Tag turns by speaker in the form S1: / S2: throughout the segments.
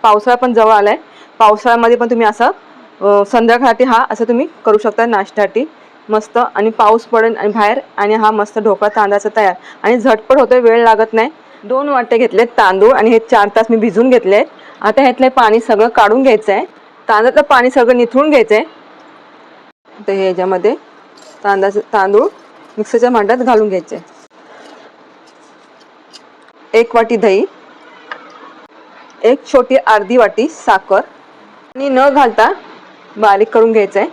S1: पावसाळा पण जवळ आलाय, पावसाळ्यामध्ये पण तुम्ही असं संध्याकाळी हा असं तुम्ही करू शकता नाश्त्यासाठी मस्त. आणि पाऊस पडेल आणि बाहेर आणि हा मस्त ढोकळा तांदळाचा तयार आणि झटपट होतोय, वेळ लागत नाही. 2 वाटे घेतलेत तांदूळ आणि हे 4 तास मी भिजून घेतले. आता ह्यातलं पाणी सगळं काढून घ्यायचं आहे, तांदळातलं पाणी सगळं निथळून घ्यायचं आहे. तर ह्याच्यामध्ये तांदूळ मिक्सरच्या भांड्यात घालून घ्यायचे. 1 वाटी दही, 1 छोटी अर्धी वाटी साखर आणि न घालता बारीक करून घ्यायचं आहे.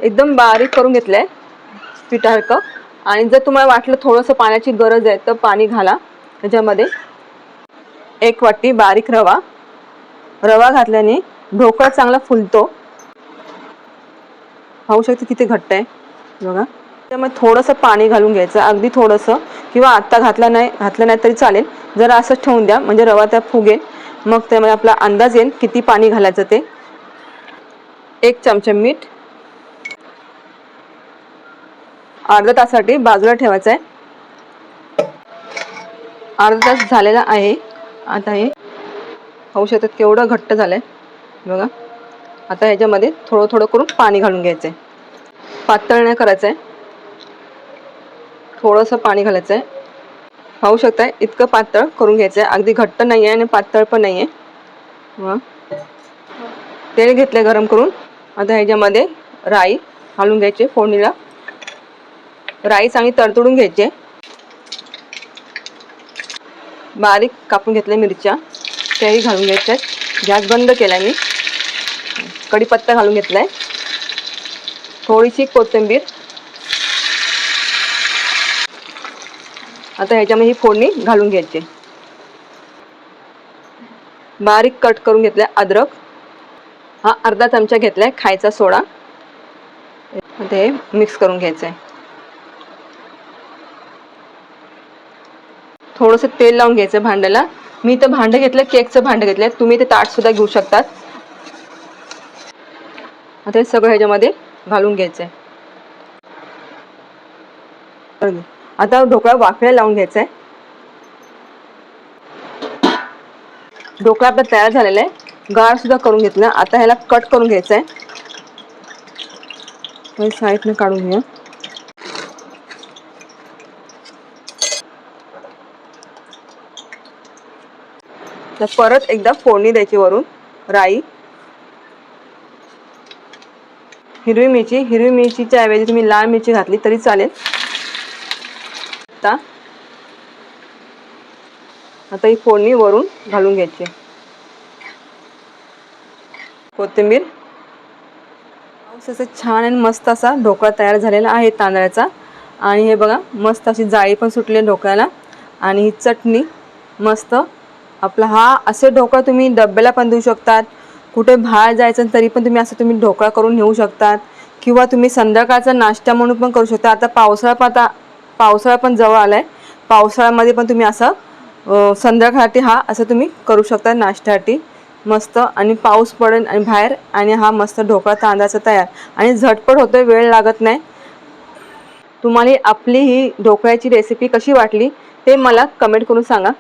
S1: एकदम बारीक करून घेतलंय पिठासारखं. आणि जर तुम्हाला वाटलं थोडंसं पाण्याची गरज आहे तर पाणी घाला. त्याच्यामध्ये 1 वाटी बारीक रवा घातल्याने ढोकळा चांगला फुलतो. पाहू शकते किती घट्ट आहे बघा. त्यामध्ये थोडंसं पाणी घालून घ्यायचं, अगदी थोडंसं, किंवा आत्ता घातलं नाही तरी चालेल. जरा असंच ठेवून द्या म्हणजे रवा त्या फुगेल. मग त्यामध्ये आपला अंदाज येईल किती पाणी घालायचं ते. 1 चमचा मीठ. अर्धा तासासाठी बाजूला ठेवायचं आहे. अर्धा तास झालेला आहे. आता हे पाहू शकतात केवढं घट्ट झालंय बघा. आता ह्याच्यामध्ये थोडं थोडं करून पाणी घालून घ्यायचं आहे. पातळ नाही करायचं आहे, थोडंसं पाणी घालायचं आहे. पाहू शकताय इतकं पातळ करून घ्यायचं आहे, अगदी घट्ट नाही आहे आणि पातळ पण नाही आहे. तेल घेतलं गरम करून. आता ह्याच्यामध्ये राई घालून घ्यायची फोडणीला. राई चांगली तडतडून घ्यायची. बारीक कापून घेतल्या मिरच्या त्याही घालून घ्यायच्या. गॅस बंद केलाय मी. कढीपत्ता घालून घेतलाय, थोडीशी कोथिंबीर. आता ह्याच्यामध्ये ही फोडणी घालून घ्यायची. बारीक कट करून घेतलाय अद्रक, हा अर्धा चमचा घेतलाय खायचा सोडा. आता हे मिक्स करून घ्यायचं आहे. थोडंसं तेल लावून घ्यायचं भांड्याला. मी इथं भांडं घेतलं, केकचं भांडं घेतलंय, तुम्ही ते ताट सुद्धा घेऊ शकतात. आता हे सगळं ह्याच्यामध्ये घालून घ्यायचं आहे. आता ढोकळा वाफायला लावून घ्यायचा आहे. ढोकळा आपला तयार झालेला आहे, गार सुद्धा करून घेतला. आता ह्याला कट करून घ्यायचं आहे. साईडने काढून घ्या. तर परत एकदा फोडणी द्यायची वरून. राई, हिरवी मिरचीच्या ऐवजी तुम्ही लाल मिरची घातली तरी चालेल. आता ही फोडणी वरून घालून घ्यायची. कोथिंबीर. छान आणि मस्त असा ढोकळा तयार झालेला आहे तांदळाचा. आणि हे बघा मस्त अशी जाळी पण सुटली ढोकळ्याला. आणि ही चटणी मस्त. आपला हा असे ढोकळा तुम्ही डब्याला पण देऊ शकतात, कुठे बाहेर जायचं तरी पण तुम्ही असं तुम्ही ढोकळा करून नेऊ शकतात, किंवा तुम्ही संध्याकाळचा नाश्ता म्हणून पण करू शकता. आता पावसाळा पण जवळ आलाय, पावसाळ्यामध्ये पण तुम्ही असं संध्याकाळी हा असं तुम्ही करू शकता नाश्त्यासाठी मस्त. आणि पाऊस पडेल आणि बाहेर आणि हा मस्त ढोकळा तांदळाचा तयार आणि झटपट होतोय, वेळ लागत नाही. तुम्हाला आपली ही ढोकळ्याची रेसिपी कशी वाटली ते मला कमेंट करून सांगा.